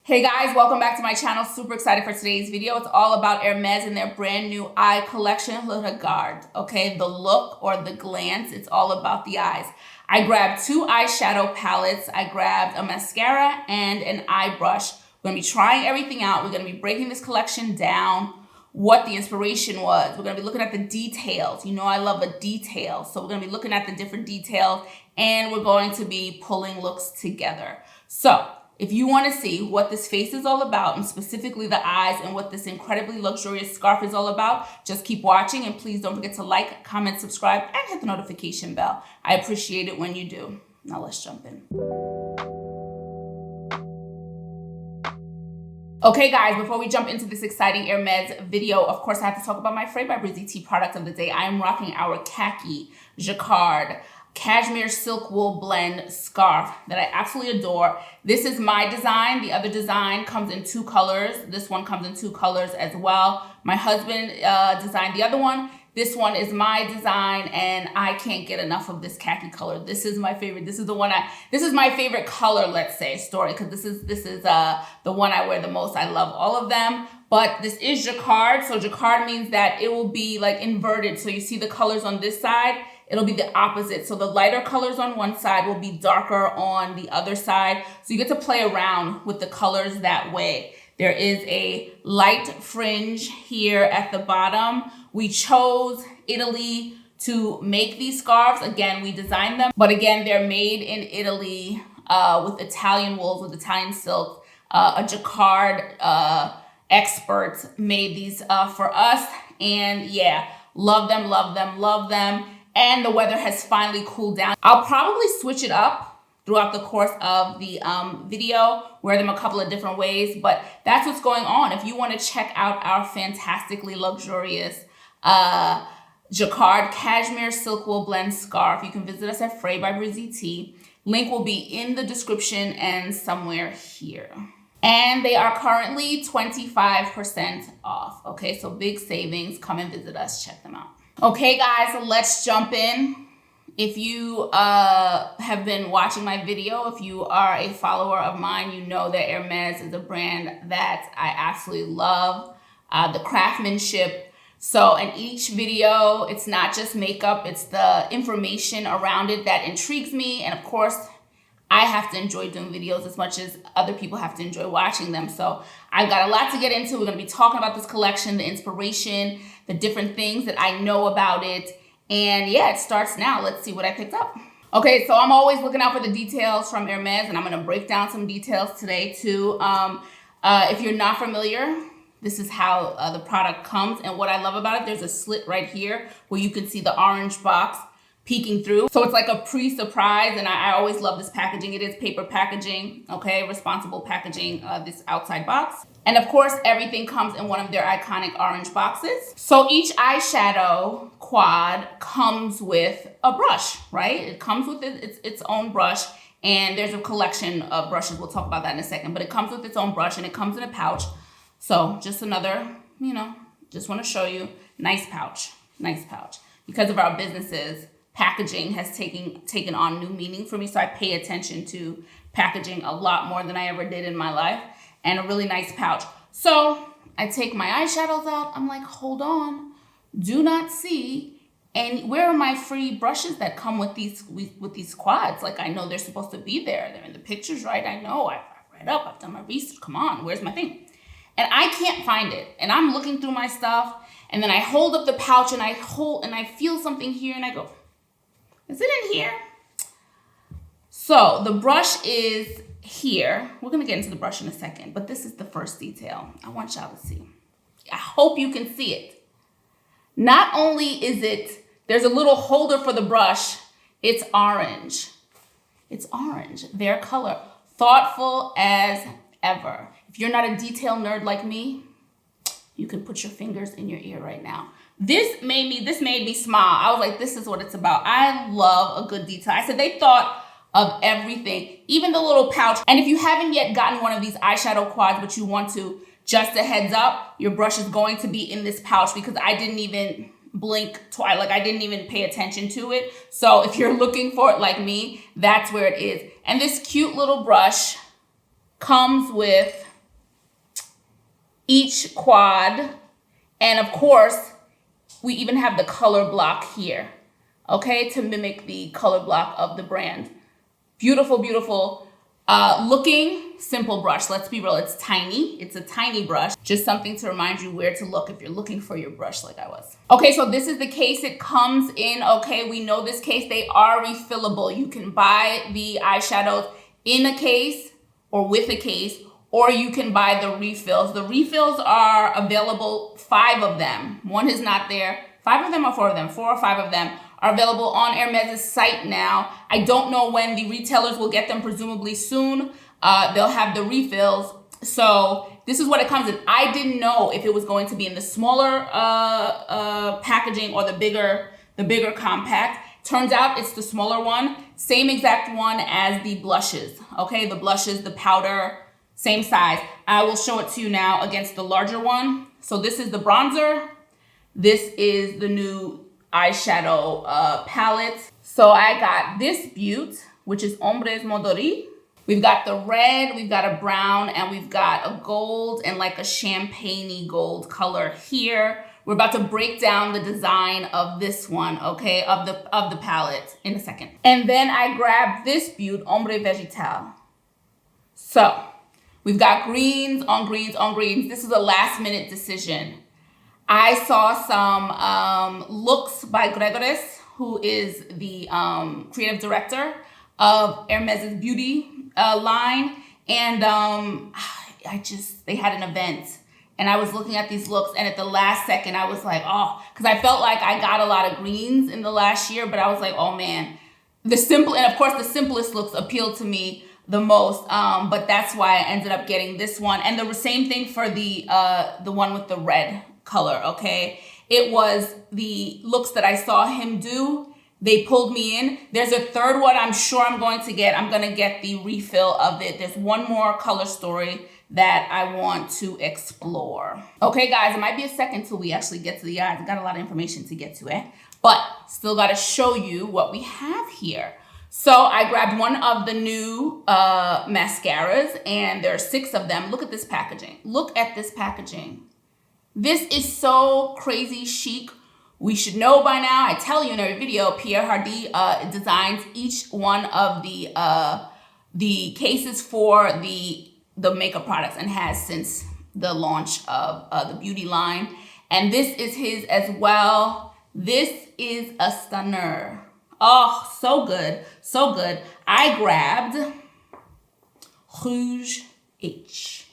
Hey guys, welcome back to my channel. Super excited for today's video. It's all about Hermes and their brand new eye collection, Le Regard. Okay, the look or the glance, it's all about the eyes. I grabbed two eyeshadow palettes. I grabbed a mascara and an eye brush. We're gonna be trying everything out. We're gonna be breaking this collection down, what the inspiration was. We're gonna be looking at the details. You know I love a detail. So we're gonna be looking at the different details and we're going to be pulling looks together. So if you want to see what this face is all about, and specifically the eyes, and what this incredibly luxurious scarf is all about, just keep watching, and please don't forget to like, comment, subscribe, and hit the notification bell. I appreciate it when you do. Now let's jump in. Okay guys, before we jump into this exciting Hermes video, of course I have to talk about my Frais by Breezy Tee product of the day. I am rocking our Khaki, Jacquard, Cashmere silk wool blend scarf that I absolutely adore. This is my design. The other design comes in two colors. This one comes in two colors as well. My husband designed the other one. This one is my design and I can't get enough of this khaki color. This is my favorite. This is the one this is my favorite color, let's say, story, because this is the one I wear the most. I love all of them, but this is Jacquard. So Jacquard means that it will be like inverted. So you see the colors on this side, it'll be the opposite. So the lighter colors on one side will be darker on the other side. So you get to play around with the colors that way. There is a light fringe here at the bottom. We chose Italy to make these scarves. Again, we designed them, but again, they're made in Italy with Italian wools, with Italian silk. A Jacquard expert made these for us. And yeah, love them, love them, love them. And the weather has finally cooled down. I'll probably switch it up throughout the course of the video, wear them a couple of different ways, but that's what's going on. If you want to check out our fantastically luxurious Jacquard Cashmere Silk Wool Blend Scarf, you can visit us at Frais by Breezy Tee. Link will be in the description and somewhere here. And they are currently 25% off. Okay, so big savings. Come and visit us, check them out. Okay guys, let's jump in. If you have been watching my video, if you are a follower of mine, you know that Hermes is a brand that I absolutely love. The craftsmanship. So in each video, it's not just makeup, it's the information around it that intrigues me. And of course, I have to enjoy doing videos as much as other people have to enjoy watching them. So I've got a lot to get into. We're going to be talking about this collection, the inspiration, the different things that I know about it. And yeah, it starts now. Let's see what I picked up. Okay, so I'm always looking out for the details from Hermes, and I'm going to break down some details today too. If you're not familiar, this is how the product comes. And what I love about it, there's a slit right here where you can see the orange box peeking through. So it's like a pre-surprise, and I always love this packaging. It is paper packaging, okay, responsible packaging, this outside box. And of course, everything comes in one of their iconic orange boxes. So each eyeshadow quad comes with a brush, right? It comes with its own brush, and there's a collection of brushes. We'll talk about that in a second, but it comes with its own brush and it comes in a pouch. So just another, you know, just want to show you, nice pouch, nice pouch. Because of our businesses, packaging has taken on new meaning for me. So I pay attention to packaging a lot more than I ever did in my life. And a really nice pouch. So I take my eyeshadows out. I'm like, hold on, do not see. And where are my free brushes that come with these quads? Like, I know they're supposed to be there. They're in the pictures, right? I know, I've read up, I've done my research. Come on, where's my thing? And I can't find it. And I'm looking through my stuff, and then I hold up the pouch and I feel something here and I go, is it in here? So the brush is here. We're gonna get into the brush in a second, but this is the first detail I want y'all to see. I hope you can see it. Not only is it, there's a little holder for the brush, it's orange. It's orange, their color. Thoughtful as ever. If you're not a detail nerd like me, you can put your fingers in your ear right now. This made me smile. I was like, this is what it's about. I love a good detail. I said they thought of everything, even the little pouch. And if you haven't yet gotten one of these eyeshadow quads, but you want to, just a heads up, your brush is going to be in this pouch, because I didn't even blink twice. Like, I didn't even pay attention to it. So if you're looking for it like me, that's where it is. And this cute little brush comes with each quad. And of course, we even have the color block here, okay, to mimic the color block of the brand. Beautiful, beautiful looking simple brush. Let's be real, it's tiny. It's a tiny brush. Just something to remind you where to look if you're looking for your brush like I was. Okay, so this is the case it comes in. Okay, we know this case, they are refillable. You can buy the eyeshadows in a case or with a case, or you can buy the refills. The refills are available, 5 of them. One is not there. 5 of them or 4 of them? 4 or 5 of them are available on Hermes' site now. I don't know when the retailers will get them, presumably soon. They'll have the refills. So this is what it comes in. I didn't know if it was going to be in the smaller packaging or the bigger compact. Turns out it's the smaller one. Same exact one as the blushes. Okay, the blushes, the powder, same size. I will show it to you now against the larger one. So this is the bronzer. This is the new eyeshadow palette. So I got this beaut, which is Ombres Mordorees. We've got the red, we've got a brown, and we've got a gold and like a champagne-y gold color here. We're about to break down the design of this one, okay, of the palette in a second. And then I grabbed this beaut, Ombre Vegetales. So we've got greens on greens on greens. This is a last minute decision. I saw some looks by Gregoris, who is the creative director of Hermes' beauty line. And they had an event. And I was looking at these looks, and at the last second, I was like, oh, because I felt like I got a lot of greens in the last year, but I was like, oh man, and of course the simplest looks appealed to me the most, but that's why I ended up getting this one. And the same thing for the one with the red color, okay? It was the looks that I saw him do. They pulled me in. There's a third one I'm sure I'm going to get. I'm going to get the refill of it. There's one more color story that I want to explore. Okay, guys, it might be a second till we actually get to the eyes. I got a lot of information to get to, but still got to show you what we have here. So I grabbed one of the new mascaras, and there are 6 of them. Look at this packaging. Look at this packaging. This is so crazy chic. We should know by now, I tell you in every video, Pierre Hardy designs each one of the cases for the makeup products, and has since the launch of the beauty line. And this is his as well. This is a stunner. Oh, so good, so good. I grabbed Rouge H.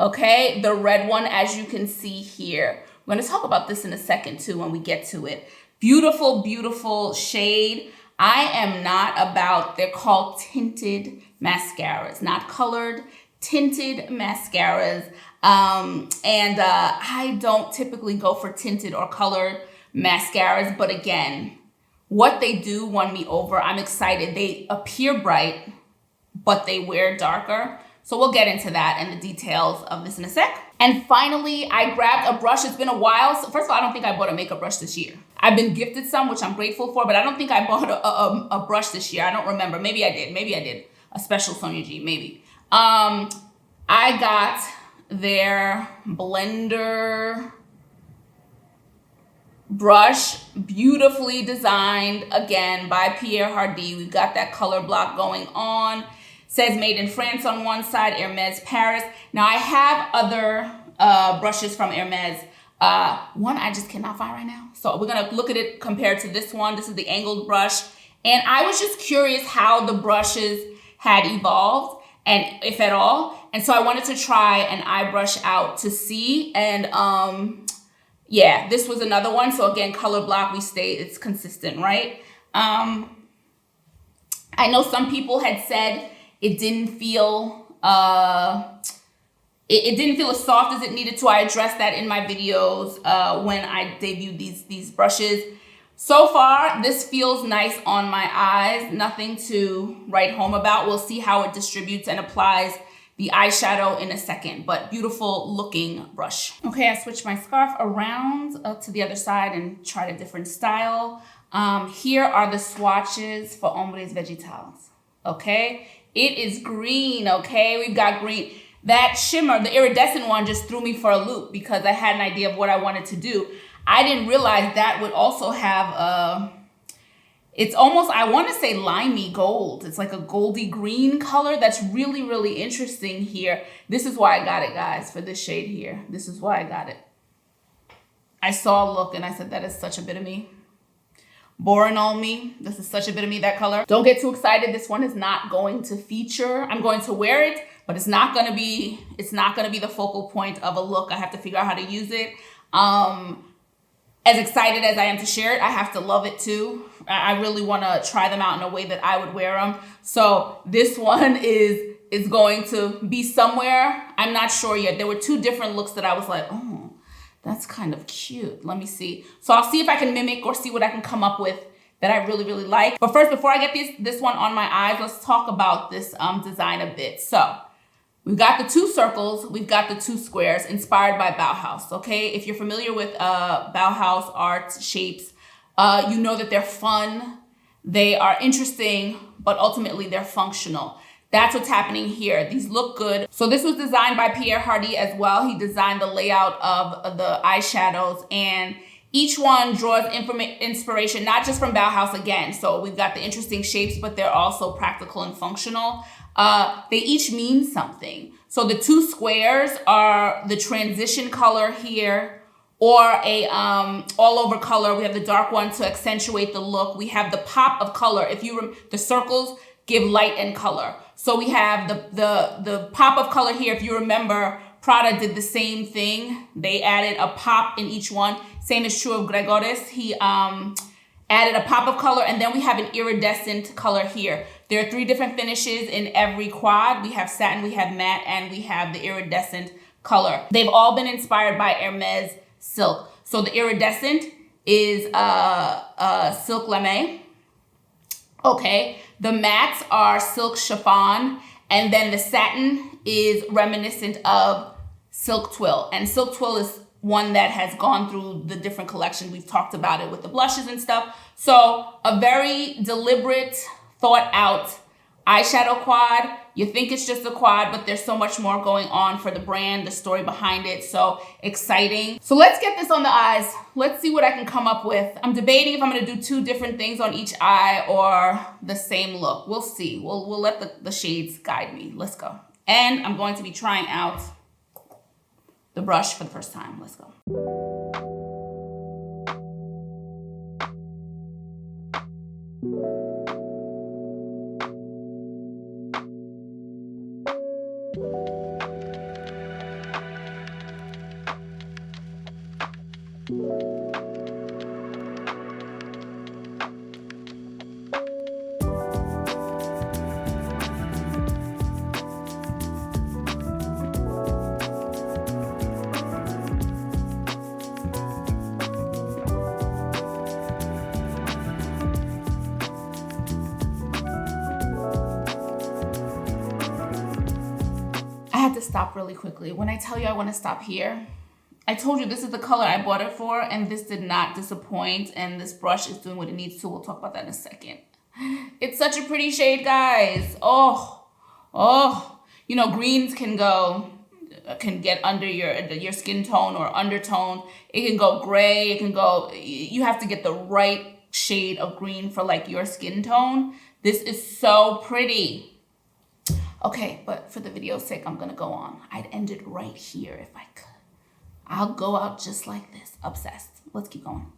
Okay, the red one, as you can see here. I'm going to talk about this in a second too when we get to it. Beautiful, beautiful shade. I am not about, they're called tinted mascaras, not colored, tinted mascaras. I don't typically go for tinted or colored mascaras, but again, what they do won me over. I'm excited. They appear bright, but they wear darker. So we'll get into that and the details of this in a sec. And finally, I grabbed a brush. It's been a while. So first of all, I don't think I bought a makeup brush this year. I've been gifted some, which I'm grateful for, but I don't think I bought a brush this year. I don't remember. Maybe I did. Maybe I did. A special Sonia G, maybe. I got their blender brush, beautifully designed, again, by Pierre Hardy. We've got that color block going on. Says made in France on one side, Hermes Paris. Now I have other brushes from Hermes. One I just cannot find right now. So we're gonna look at it compared to this one. This is the angled brush. And I was just curious how the brushes had evolved, and if at all. And so I wanted to try an eye brush out to see. And yeah, this was another one. So again, color block, it's consistent, right? I know some people had said it didn't feel it didn't feel as soft as it needed to. I addressed that in my videos when I debuted these brushes. So far, this feels nice on my eyes. Nothing to write home about. We'll see how it distributes and applies the eyeshadow in a second, but beautiful looking brush. Okay, I switched my scarf around to the other side and tried a different style. Here are the swatches for Ombres Vegetales. Okay, it is green. Okay, we've got green. that shimmer, the iridescent one, just threw me for a loop because I had an idea of what I wanted to do. I didn't realize that would also have it's almost, I want to say limey gold. It's like a goldy green color that's really, really interesting here. This is why I got it, guys, for this shade here. This is why I got it. I saw a look and I said, that is such a bit of me. Boring on me. This is such a bit of me, that color. Don't get too excited. This one is not going to feature. I'm going to wear it, but it's not going to be the focal point of a look. I have to figure out how to use it. As excited as I am to share it, I have to love it too. I really want to try them out in a way that I would wear them. So this one is going to be somewhere. I'm not sure yet. There were two different looks that I was like, oh, that's kind of cute. Let me see. So I'll see if I can mimic or see what I can come up with that I really, really like. But first, before I get this one on my eyes, let's talk about this design a bit. So we've got the two circles, we've got the two squares inspired by Bauhaus, okay? If you're familiar with Bauhaus art shapes, you know that they're fun, they are interesting, but ultimately they're functional. That's what's happening here. These look good. So this was designed by Pierre Hardy as well. He designed the layout of the eyeshadows, and each one draws inspiration, not just from Bauhaus again. So we've got the interesting shapes, but they're also practical and functional. They each mean something. So the two squares are the transition color here, or a all over color. We have the dark one to accentuate the look. We have the pop of color. If you the circles give light and color. So we have the pop of color here. If you remember, Prada did the same thing. They added a pop in each one. Same is true of Gregores. He added a pop of color, and then we have an iridescent color here. There are 3 different finishes in every quad. We have satin, we have matte, and we have the iridescent color. They've all been inspired by Hermes silk. So the iridescent is silk lame. Okay, the mattes are silk chiffon, and then the satin is reminiscent of silk twill. And silk twill is one that has gone through the different collections. We've talked about it with the blushes and stuff. So a very deliberate, thought out eyeshadow quad. You think it's just a quad, but there's so much more going on for the brand, the story behind it. So exciting. So let's get this on the eyes. Let's see what I can come up with. I'm debating if I'm gonna do 2 different things on each eye or the same look. We'll see. We'll let the shades guide me. Let's go. And I'm going to be trying out the brush for the first time. Let's go. I had to stop really quickly. When I tell you I want to stop here, I told you this is the color I bought it for, and this did not disappoint, and this brush is doing what it needs to. We'll talk about that in a second. It's such a pretty shade, guys. Oh, you know, greens can get under your skin tone or undertone. It can go gray, it can go, you have to get the right shade of green for like your skin tone. This is so pretty. Okay, but for the video's sake, I'm gonna go on. I'd end it right here if I could. I'll go out just like this, obsessed. Let's keep going.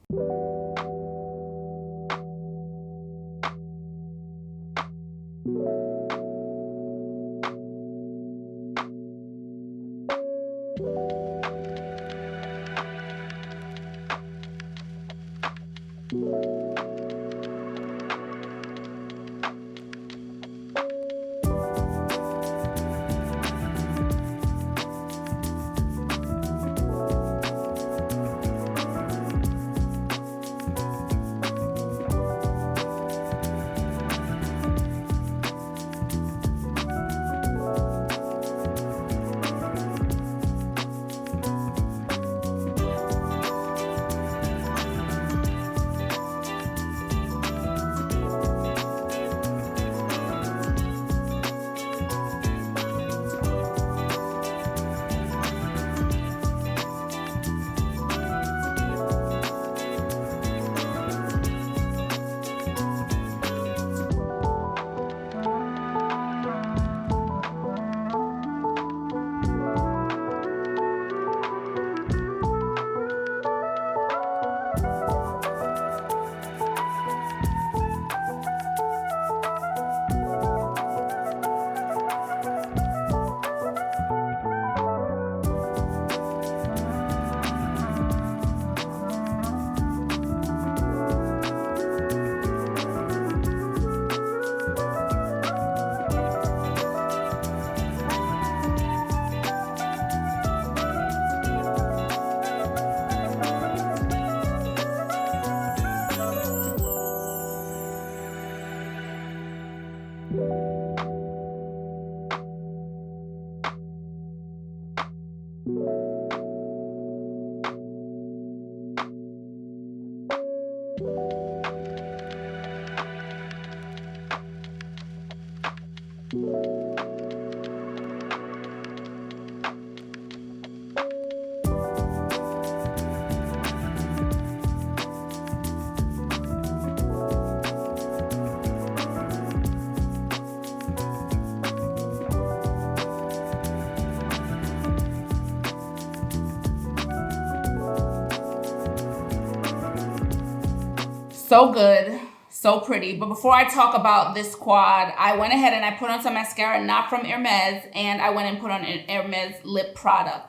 So good, so pretty. But before I talk about this quad, I went ahead and I put on some mascara, not from Hermes, and I went and put on an Hermes lip product.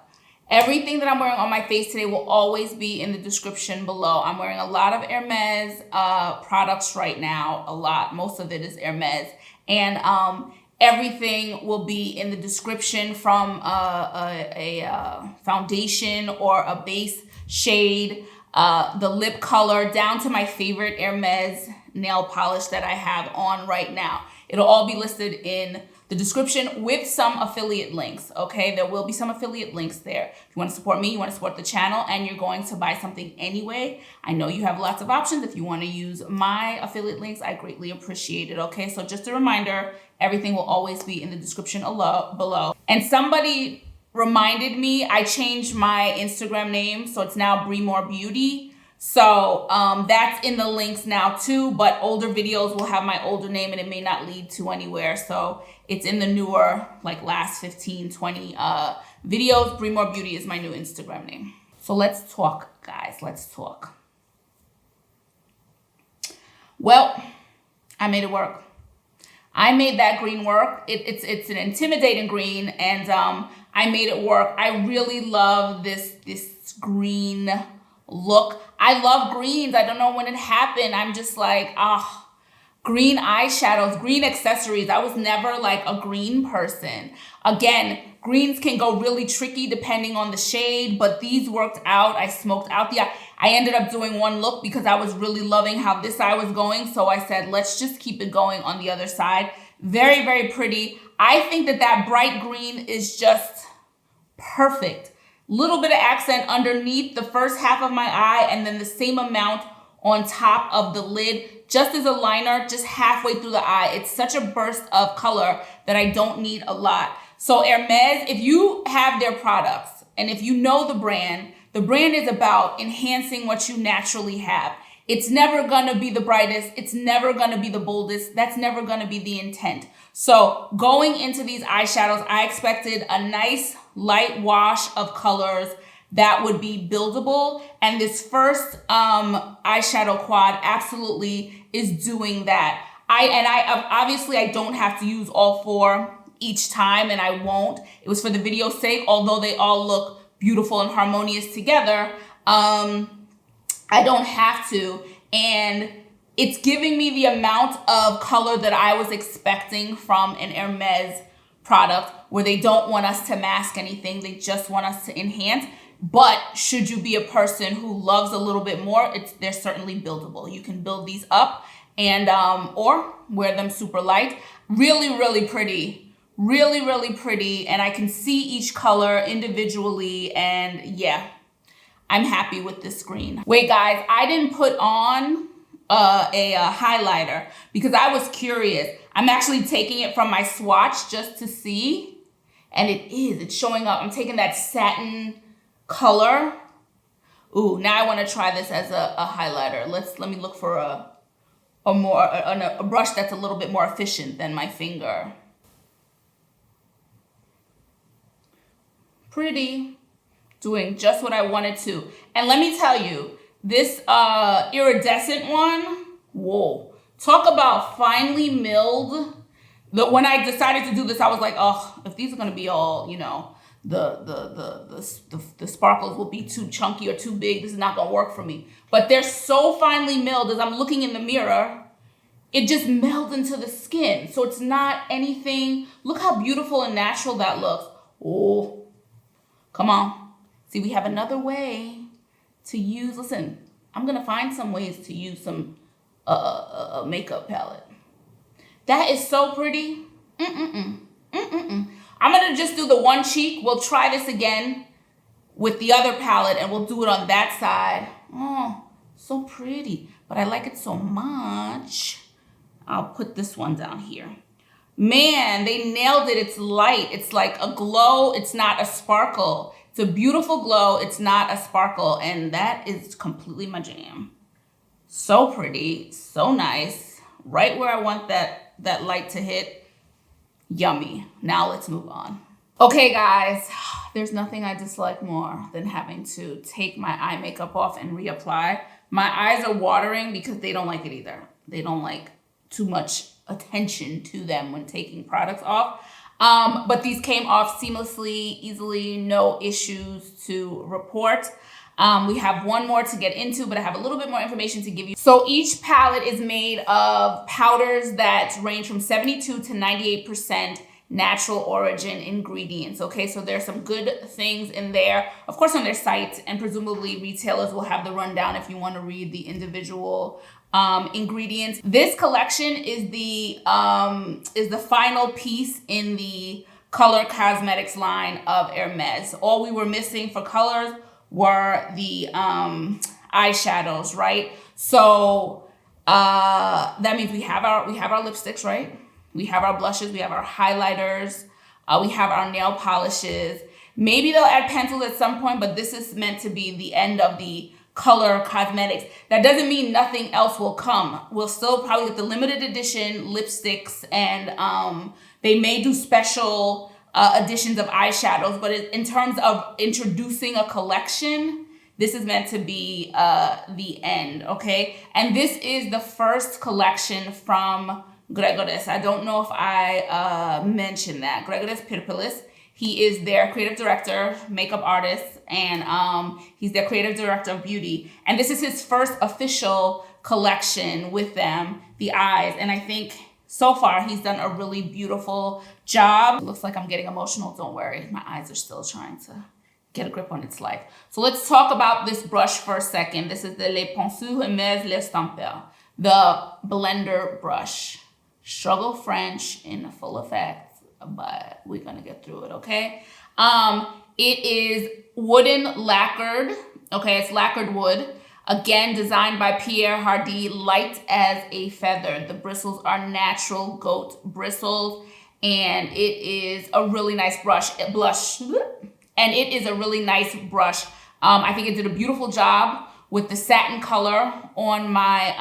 Everything that I'm wearing on my face today will always be in the description below. I'm wearing a lot of Hermes products right now, a lot. Most of it is Hermes. And everything will be in the description, from a foundation or a base shade, the lip color, down to my favorite Hermes nail polish that I have on right now. It'll all be listed in the description with some affiliate links, okay? There will be some affiliate links there. If you want to support me, you want to support the channel, and you're going to buy something anyway, I know you have lots of options. If you want to use my affiliate links, I greatly appreciate it, okay? So just a reminder, everything will always be in the description below. And somebody reminded me, I changed my Instagram name, so it's now Brie More Beauty. So that's in the links now too, but older videos will have my older name and it may not lead to anywhere. So it's in the newer, like last 15, 20 videos. Brie More Beauty is my new Instagram name. So let's talk, guys, let's talk. Well, I made it work. I made that green work. It's an intimidating green, and I made it work. I really love this green look. I love greens. I don't know when it happened. I'm just like, green eyeshadows, green accessories. I was never like a green person. Again, greens can go really tricky depending on the shade, but these worked out. I smoked out the eye. I ended up doing one look because I was really loving how this eye was going. So I said, let's just keep it going on the other side. Very, very pretty. I think that bright green is just perfect. Little bit of accent underneath the first half of my eye, and then the same amount on top of the lid, just as a liner, just halfway through the eye. It's such a burst of color that I don't need a lot. So Hermes, if you have their products and if you know the brand is about enhancing what you naturally have. It's never gonna be the brightest. It's never gonna be the boldest. That's never gonna be the intent. So going into these eyeshadows, I expected a nice light wash of colors that would be buildable. And this first eyeshadow quad absolutely is doing that. Obviously I don't have to use all four each time, and I won't. It was for the video's sake, although they all look beautiful and harmonious together. I don't have to, and it's giving me the amount of color that I was expecting from an Hermes product, where they don't want us to mask anything. They just want us to enhance. But should you be a person who loves a little bit more, they're certainly buildable. You can build these up and or wear them super light. Really, really pretty. Really, really pretty. And I can see each color individually, and yeah, I'm happy with this green. Wait, guys, I didn't put on a highlighter because I was curious. I'm actually taking it from my swatch just to see, and it's showing up. I'm taking that satin color. Ooh, now I want to try this as a highlighter. Let me look for a brush that's a little bit more efficient than my finger. Pretty. Doing just what I wanted to. And let me tell you, this iridescent one, whoa. Talk about finely milled. When I decided to do this, I was like, oh, if these are gonna be all, you know, the sparkles will be too chunky or too big, this is not gonna work for me. But they're so finely milled. As I'm looking in the mirror, it just melds into the skin. So it's not anything. Look how beautiful and natural that looks. Oh, come on. See, we have another way to use, listen, I'm gonna find some ways to use some makeup palette. That is so pretty. I'm gonna just do the one cheek. We'll try this again with the other palette, and we'll do it on that side. Oh, so pretty, but I like it so much. I'll put this one down here. Man, they nailed it. It's light. It's like a glow. It's not a sparkle. It's a beautiful glow. It's not a sparkle, and that is completely my jam. So pretty, so nice. Right where I want that light to hit. Yummy. Now let's move on. Okay, guys, there's nothing I dislike more than having to take my eye makeup off and reapply. My eyes are watering because they don't like it either. They don't like too much attention to them when taking products off. But these came off seamlessly, easily, no issues to report. We have one more to get into, but I have a little bit more information to give you. So each palette is made of powders that range from 72 to 98% natural origin ingredients. Okay, so there's some good things in there, of course, on their site, and presumably retailers will have the rundown if you want to read the individual ingredients. This collection is the final piece in the color cosmetics line of Hermes. All we were missing for colors were the eyeshadows, right? So that means we have our lipsticks, right? We have our blushes, we have our highlighters, we have our nail polishes. Maybe they'll add pencils at some point, but this is meant to be the end of the color cosmetics. That doesn't mean nothing else will come. We'll still probably get the limited edition lipsticks, and they may do special editions of eyeshadows, but in terms of introducing a collection, this is meant to be the end, okay? And this is the first collection from Gregores. I don't know if I mentioned that. Gregores Pirpilis. He is their creative director, makeup artist, and he's their creative director of beauty. And this is his first official collection with them, the eyes. And I think so far he's done a really beautiful job. It looks like I'm getting emotional. Don't worry. My eyes are still trying to get a grip on its life. So let's talk about this brush for a second. This is the Les Pinceaux Hermes Le Regard, the blender brush. Struggle French in full effect, but we're gonna get through it, okay? It is wooden lacquered, okay? It's lacquered wood. Again, designed by Pierre Hardy, light as a feather. The bristles are natural goat bristles, and it is a really nice blush. And it is a really nice brush. I think it did a beautiful job with the satin color on my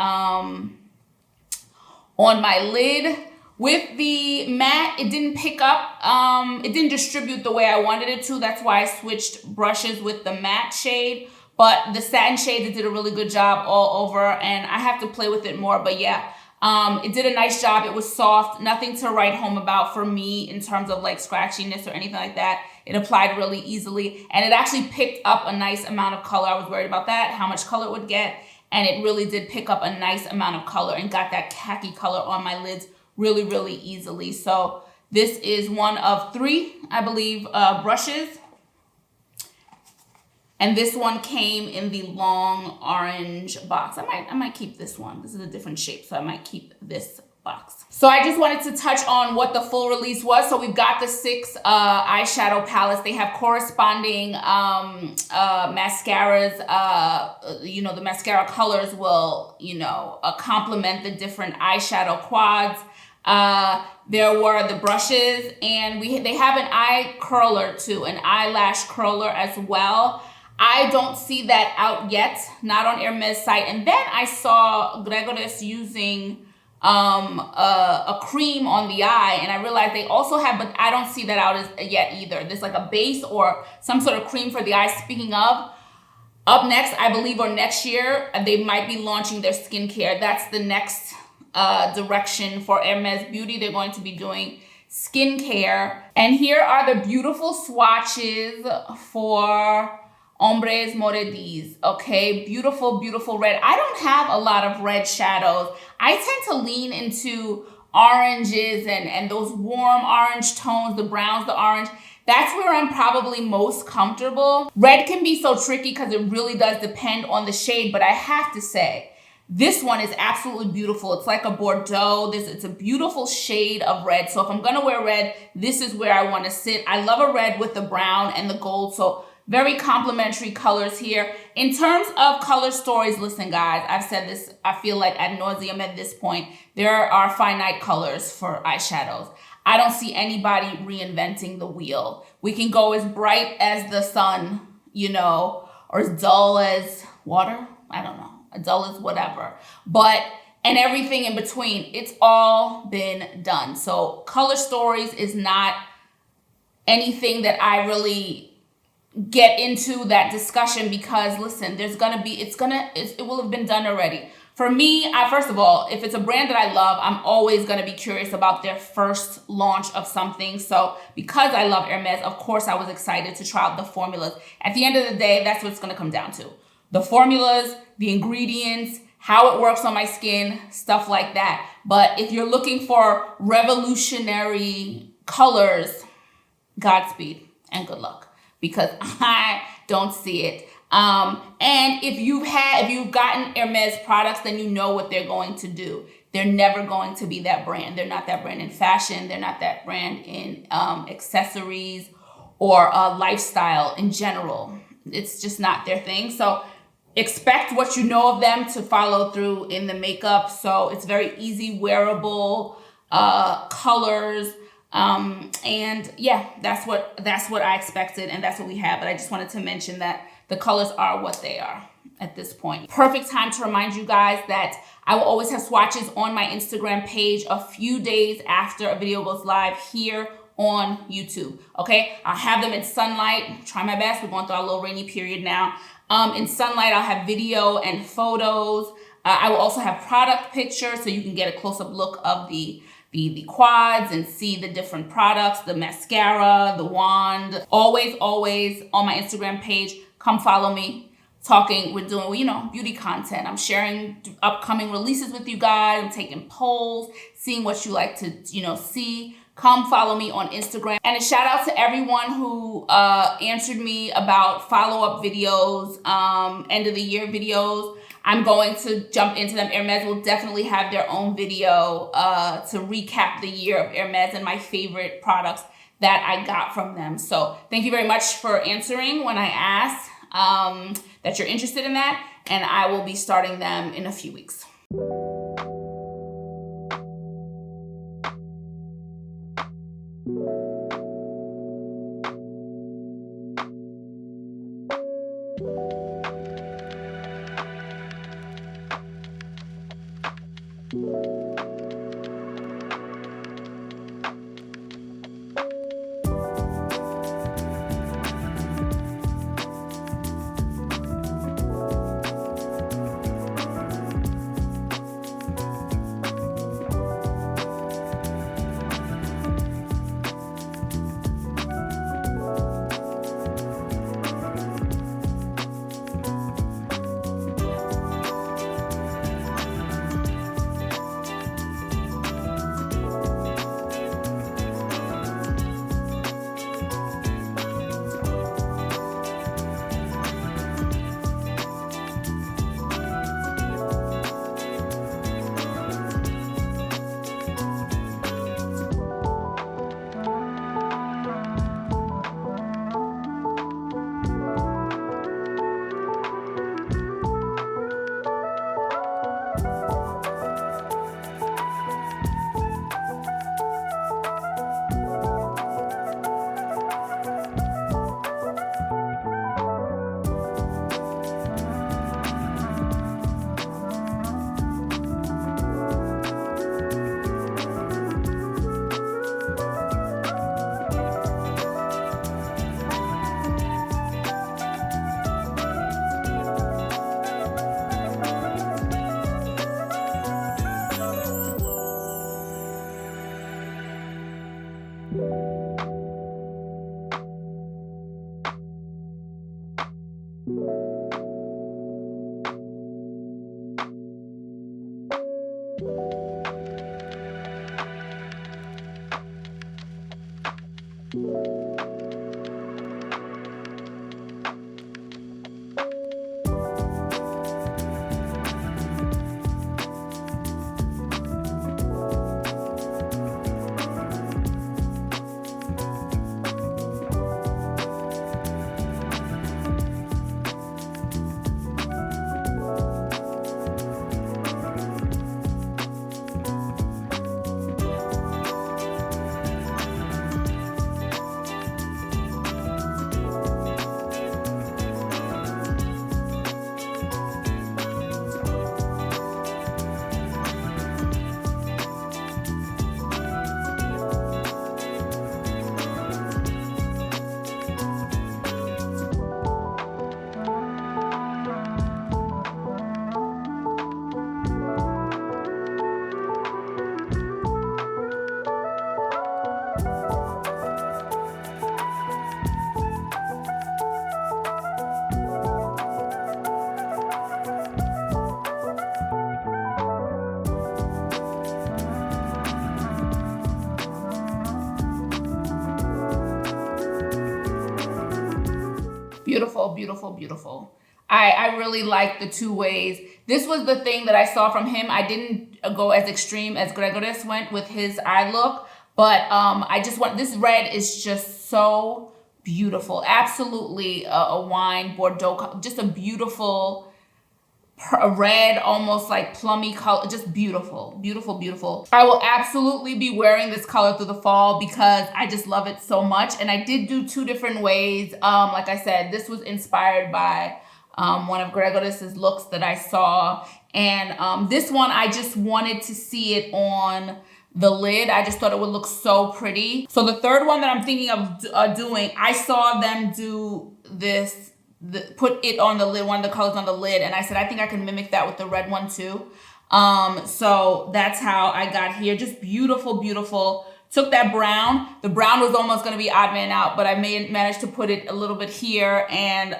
lid. With the matte, it didn't pick up, it didn't distribute the way I wanted it to. That's why I switched brushes with the matte shade. But the satin shade, it did a really good job all over, and I have to play with it more. But yeah, it did a nice job. It was soft, nothing to write home about for me in terms of like scratchiness or anything like that. It applied really easily, and it actually picked up a nice amount of color. I was worried about that, how much color it would get, and it really did pick up a nice amount of color and got that khaki color on my lids really, really easily. So this is one of 3, I believe, brushes. And this one came in the long orange box. I might keep this one. This is a different shape, so I might keep this box. So I just wanted to touch on what the full release was. So we've got the 6 eyeshadow palettes. They have corresponding mascaras. You know, the mascara colors will, you know, complement the different eyeshadow quads. There were the brushes, and they have an eye curler too, an eyelash curler as well. I don't see that out yet, not on Hermes site. And then I saw Gregores using a cream on the eye, and I realized they also have, but I don't see that out yet either. There's like a base or some sort of cream for the eye. Speaking of, up next, I believe, or next year, they might be launching their skincare. That's the next direction for Hermes Beauty. They're going to be doing skincare. And here are the beautiful swatches for Ombres Mordorees, okay? Beautiful, beautiful red. I don't have a lot of red shadows. I tend to lean into oranges and those warm orange tones, the browns, the orange. That's where I'm probably most comfortable. Red can be so tricky because it really does depend on the shade, but I have to say, this one is absolutely beautiful. It's like a Bordeaux. It's a beautiful shade of red. So if I'm gonna wear red, this is where I wanna sit. I love a red with the brown and the gold, so very complementary colors here. In terms of color stories, listen guys, I've said this, I feel like ad nauseum at this point. There are finite colors for eyeshadows. I don't see anybody reinventing the wheel. We can go as bright as the sun, you know, or as dull as water. I don't know, as dull as whatever. But, and everything in between, it's all been done. So color stories is not anything that I really get into that discussion, because listen, there's gonna be, it will have been done already. For me, first of all, if it's a brand that I love, I'm always going to be curious about their first launch of something. So because I love Hermes, of course, I was excited to try out the formulas. At the end of the day, that's what it's going to come down to. The formulas, the ingredients, how it works on my skin, stuff like that. But if you're looking for revolutionary colors, Godspeed and good luck, because I don't see it. And if you've gotten Hermes products, then you know what they're going to do. They're never going to be that brand. They're not that brand in fashion. They're not that brand in accessories or lifestyle in general. It's just not their thing. So expect what you know of them to follow through in the makeup. So it's very easy, wearable colors. And yeah, that's what I expected, and that's what we have. But I just wanted to mention that the colors are what they are at this point. Perfect time to remind you guys that I will always have swatches on my Instagram page a few days after a video goes live here on YouTube, okay? I'll have them in sunlight. Try my best. We're going through our little rainy period now. In sunlight, I'll have video and photos. I will also have product pictures so you can get a close-up look of the quads and see the different products, the mascara, the wand. Always on my Instagram page. Come follow me. We're doing, you know, beauty content. I'm sharing upcoming releases with you guys. I'm taking polls, seeing what you like to, you know, see. Come follow me on Instagram. And a shout out to everyone who answered me about follow-up videos, end of the year videos. I'm going to jump into them. Hermes will definitely have their own video to recap the year of Hermes and my favorite products that I got from them. So thank you very much for answering when I asked that you're interested in that. And I will be starting them in a few weeks. Beautiful, beautiful, beautiful. I really like the two ways. This was the thing that I saw from him. I didn't go as extreme as Gregoris went with his eye look, but I just want, this red is just so beautiful. Absolutely a wine Bordeaux, just a beautiful red, almost like plummy color, just beautiful, beautiful, beautiful. I will absolutely be wearing this color through the fall because I just love it so much. And I did do two different ways. Like I said, this was inspired by one of Gregoris's looks that I saw. And this one, I just wanted to see it on the lid. I just thought it would look so pretty. So the third one that I'm thinking of doing, I saw them do this, put it on the lid, one of the colors on the lid, and I said, I think I can mimic that with the red one too. So that's how I got here. Just beautiful, beautiful. Took that brown. The brown was almost going to be odd man out, but I managed to put it a little bit here and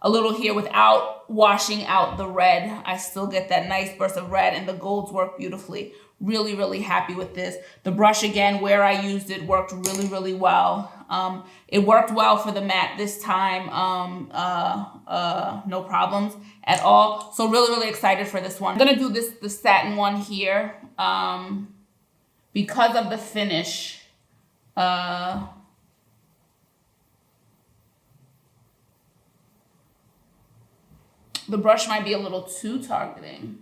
a little here without washing out the red. I still get that nice burst of red, and the golds work beautifully. Really, really happy with this. The brush, again, where I used it, worked really, really well. It worked well for the matte this time. No problems at all. So really, really excited for this one. I'm gonna do the satin one here because of the finish. The brush might be a little too targeting,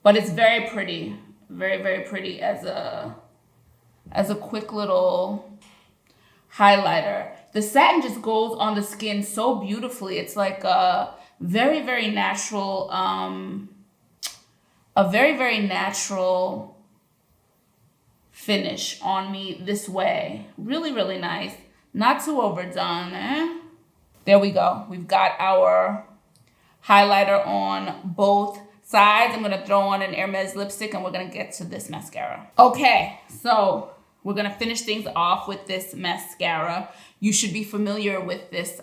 but it's very pretty. Very, very pretty as a quick little highlighter. The satin just goes on the skin so beautifully. It's like a very, very natural, finish on me this way. Really, really nice. Not too overdone, eh? There we go. We've got our highlighter on both sides. I'm gonna throw on an Hermes lipstick and we're gonna get to this mascara. Okay, so we're gonna finish things off with this mascara. You should be familiar with this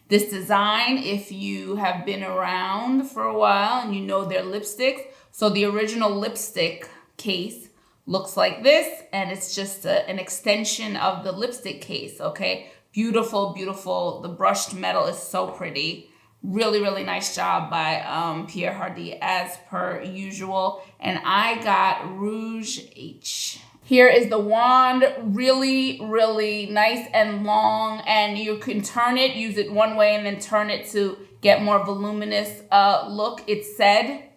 this design if you have been around for a while and you know their lipsticks. So the original lipstick case looks like this, and it's just an extension of the lipstick case, okay? Beautiful, beautiful. The brushed metal is so pretty. Really, really nice job by Pierre Hardy as per usual. And I got Rouge H. Here is the wand. Really, really nice and long. And you can turn it, use it one way and then turn it to get more voluminous look. It's said.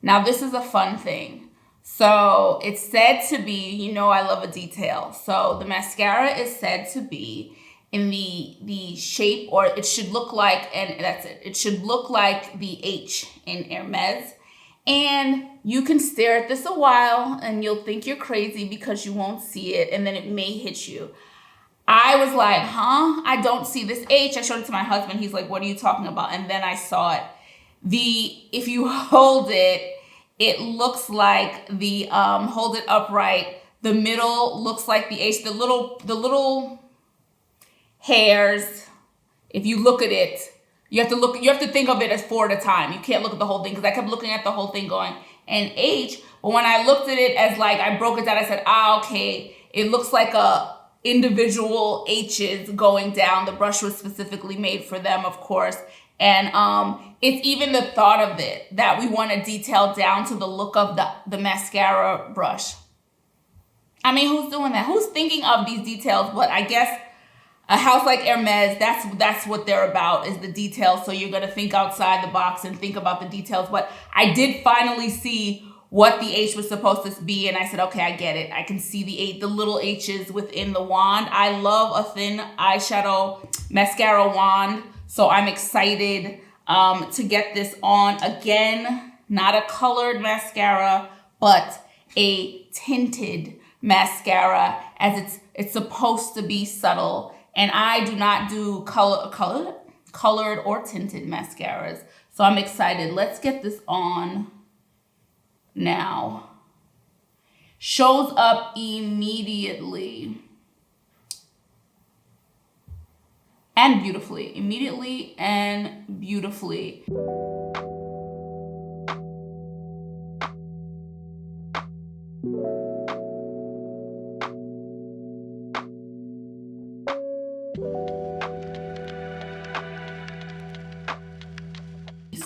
Now this is a fun thing. So it's said to be, you know I love a detail. So the mascara is said to be in the shape, or it should look like, and that's it. It should look like the H in Hermes. And you can stare at this a while and you'll think you're crazy because you won't see it, and then it may hit you. I was like, huh? I don't see this H. I showed it to my husband. He's like, what are you talking about? And then I saw it. If you hold it, it looks like the, hold it upright. The middle looks like the H. The little hairs, if you look at it, you have to think of it as four at a time. You can't look at the whole thing, because I kept looking at the whole thing going, and H, but when I looked at it as like, I broke it down, I said, okay, it looks like a individual H's going down. The brush was specifically made for them, of course. And it's even the thought of it that we want to detail down to the look of the mascara brush. I mean, who's doing that? Who's thinking of these details? But I guess a house like Hermes, that's what they're about, is the details. So you're gonna think outside the box and think about the details. But I did finally see what the H was supposed to be, and I said, okay, I get it. I can see the little H's within the wand. I love a thin eyeshadow mascara wand, so I'm excited to get this on. Again, not a colored mascara, but a tinted mascara, as it's supposed to be subtle. And I do not do colored or tinted mascaras. So I'm excited. Let's get this on now. Shows up immediately. And beautifully. Immediately and beautifully.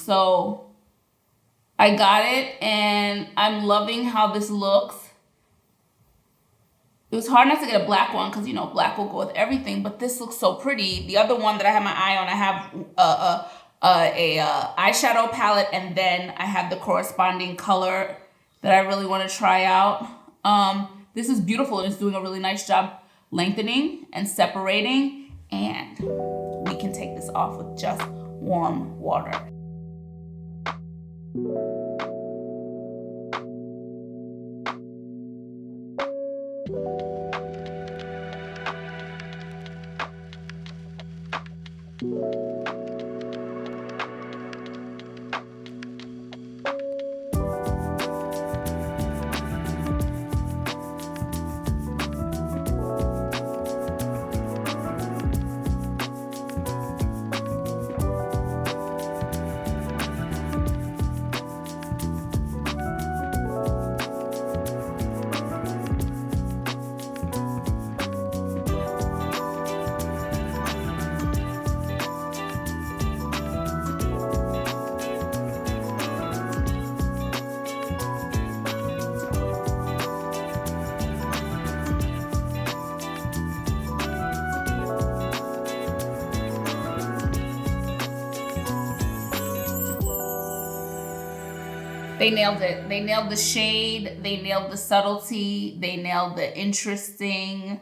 So I got it and I'm loving how this looks. It was hard not to get a black one because, you know, black will go with everything, but this looks so pretty. The other one that I have my eye on, I have a eyeshadow palette, and then I have the corresponding color that I really want to try out. This is beautiful and it's doing a really nice job lengthening and separating, and we can take this off with just warm water. They nailed it. They nailed the shade. They nailed the subtlety. They nailed the interesting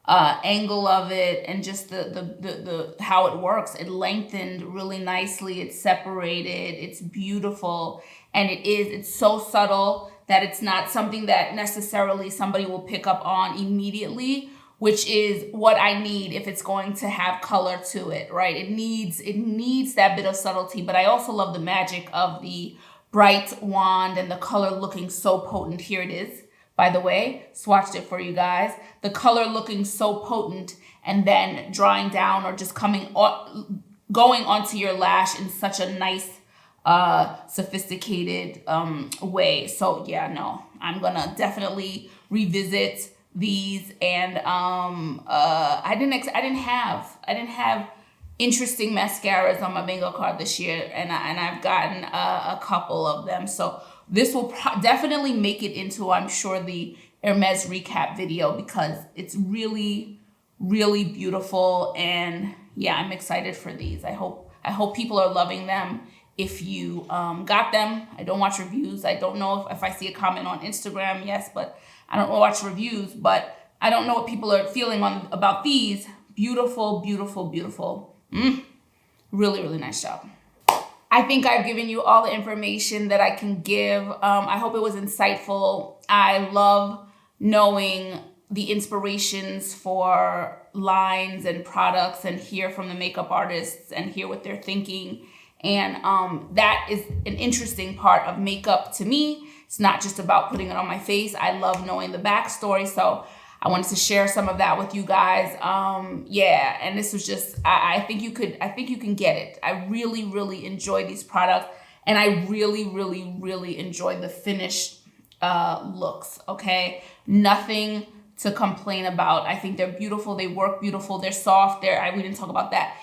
angle of it, and just the how it works. It lengthened really nicely. It's separated. It's beautiful, and it's so subtle that it's not something that necessarily somebody will pick up on immediately, which is what I need if it's going to have color to it, right? It needs that bit of subtlety, but I also love the magic of the bright wand and the color looking so potent. Here it is, by the way, swatched it for you guys. The color looking so potent, and then drawing down or just going onto your lash in such a nice, sophisticated way. So yeah, no, I'm gonna definitely revisit these. And I didn't have interesting mascaras on my bingo card this year, and I've gotten a couple of them. So this will definitely make it into, I'm sure, the Hermes recap video, because it's really, really beautiful. And yeah, I'm excited for these. I hope people are loving them. If you got them, I don't watch reviews. I don't know if I see a comment on Instagram, yes, but I don't watch reviews. But I don't know what people are feeling about these. Beautiful, beautiful, beautiful. Really, really nice job. I think I've given you all the information that I can give. I hope it was insightful. I love knowing the inspirations for lines and products, and hear from the makeup artists and hear what they're thinking. And that is an interesting part of makeup to me. It's not just about putting it on my face. I love knowing the backstory. So I wanted to share some of that with you guys. Yeah, and this was just, I think you can get it. I really, really enjoy these products, and I really, really, really enjoy the finished looks, okay? Nothing to complain about. I think they're beautiful. They work beautiful. They're soft. We didn't talk about that.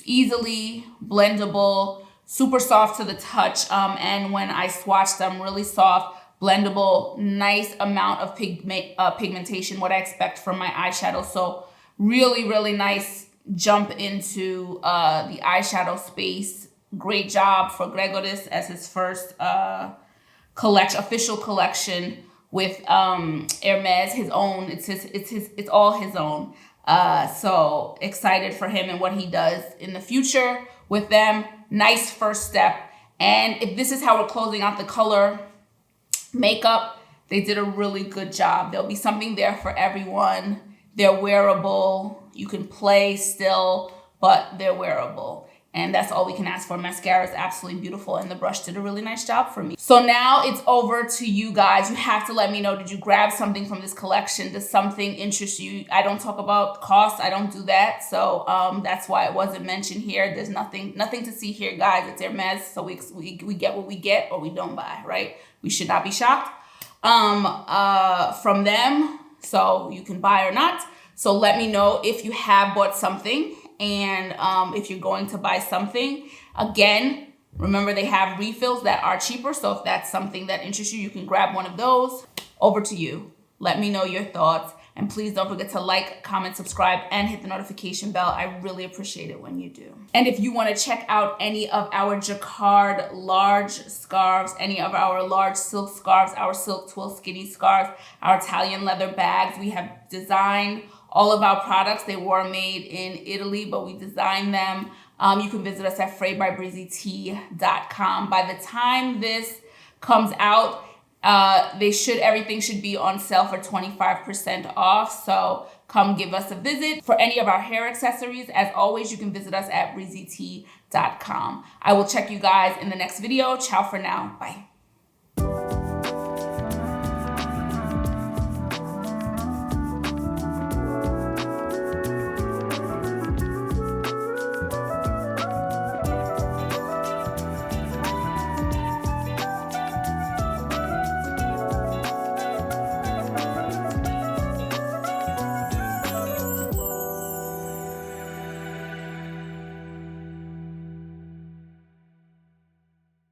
Easily blendable, super soft to the touch. And when I swatched them, really soft, blendable, nice amount of pigmentation, what I expect from my eyeshadow. So really, really nice jump into the eyeshadow space. Great job for Gregoris as his first official collection with Hermes, his own. It's all his own. So excited for him and what he does in the future with them. Nice first step. And if this is how we're closing out the color makeup, they did a really good job. There'll be something there for everyone. They're wearable. You can play still, but they're wearable. And that's all we can ask for. Mascara is absolutely beautiful, and the brush did a really nice job for me. So now it's over to you guys. You have to let me know, did you grab something from this collection? Does something interest you? I don't talk about cost. I don't do that. So that's why it wasn't mentioned here. There's nothing to see here, guys. It's Hermes, so we get what we get, or we don't buy, right? We should not be shocked from them. So you can buy or not. So let me know if you have bought something, and if you're going to buy something. Again, Remember, they have refills that are cheaper, so if that's something that interests you, you can grab one of those. Over to you. Let me know your thoughts, and please don't forget to like, comment, subscribe, and hit the notification bell. I really appreciate it when you do. And if you want to check out any of our Jacquard large scarves, any of our large silk scarves, our silk twill skinny scarves, our Italian leather bags, we have designed all of our products. They were made in Italy, but we designed them. You can visit us at FraisByBreezyTee.com. By the time this comes out, everything should be on sale for 25% off. So come give us a visit. For any of our hair accessories, as always, you can visit us at BreezyTee.com. I will check you guys in the next video. Ciao for now. Bye.